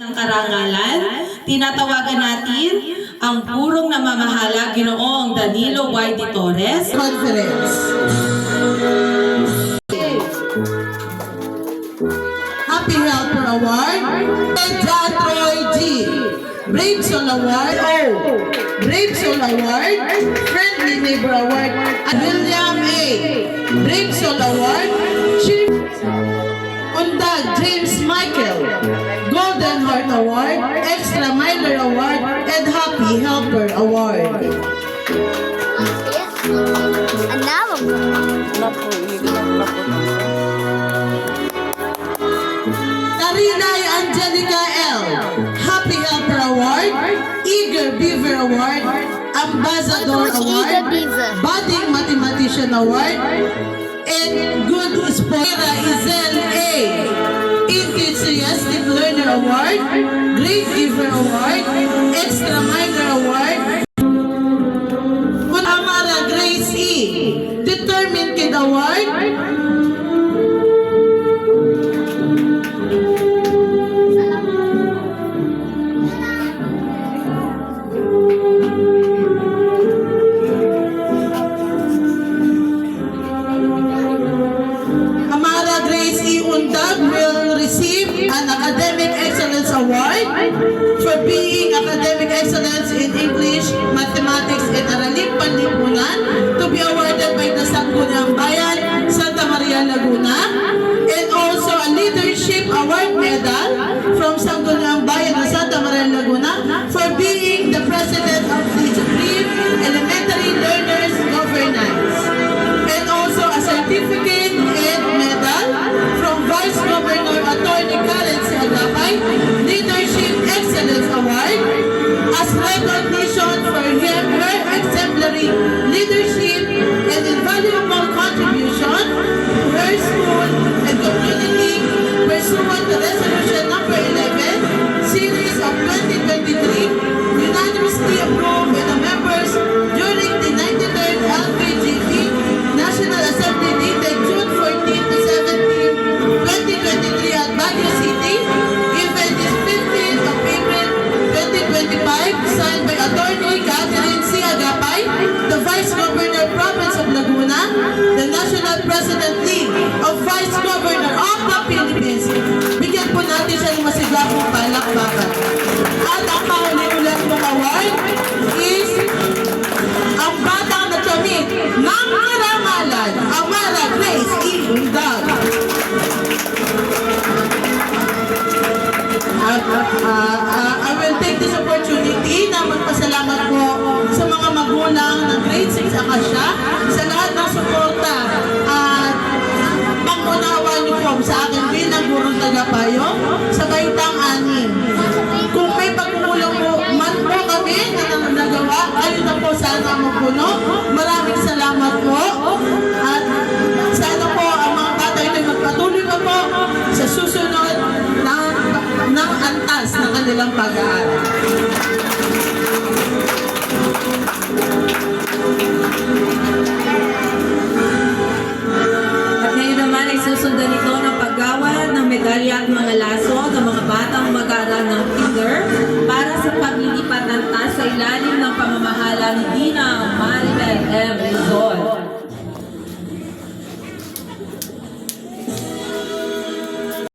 ng karangalan, tinatawagan natin ang purong namamahala Ginoong Danilo Y. De Torres. Conference. Happy Helper Award, John Troy G. Brave Soul Award, Brave Soul Award, Friendly Neighbor Award, at William A. Brave Soul Award, Chief Undag James Michael, Golden Heart Award, Extra Miler Award, and Happy Helper Award. Tarinay Angelica L. Happy Helper Award, Eager Beaver Award, Ambassador Award, Budding Mathematician Award, and Good Spora Izel A. Enthusiastic Learner Award, Great Giver Award, Extra Minor Award, Amara Grace E. Determined Kid Award, Amara Grace E. Undag will receive an Academic Excellence Award for being Academic Excellence in English, Mathematics, and Araling Panlipunan to be awarded by the Sangguniang Bayan, Santa Maria, Laguna, and also a Leadership Award Medal from Sangguniang Bayan ng Santa Maria, Laguna for being the President of the Supreme Elementary Learners Governance, and also a certificate and medal from Vice Governor Attorney Karen C. Agapay, Leadership Excellence Award as recognition for her exemplary leadership and invaluable contribution to her school and community pursuant to Resolution Number 11, Series of 2023, unanimously approved by the members during the 93rd LPGP National Assembly dated June 14 to 17, 2023 at Baguio City, given this 15th of April 2025, signed by Attorney Catherine C. Agapay, the Vice Governor Province of Laguna, the National President League of Vice Governor of the Philippines. Bigyan po natin siya ng masigapong palakpakan. At ang mahuli-ulat mong award is ang batang nagkamit ng karangalan, Amara Grace E. Undag. I will take this opportunity na magpasalamat po sa mga magulang ng Grade 6 Acacia sa lahat ng suporta at pangunawa niyo po sa akin bilang gurong tagapayo sa baitang 6. Kung may pagkulang po man po kami na nagawa, kayo na po sana magpuno. Maraming salamat po at sana po ang mga bata ito magpatuloy pa po sa susunod ng antas ng kanilang pag-aaral. At ngayon naman ay susundan ito ng paggawa ng medalya at mga laso ng mga batang mag-aaral ng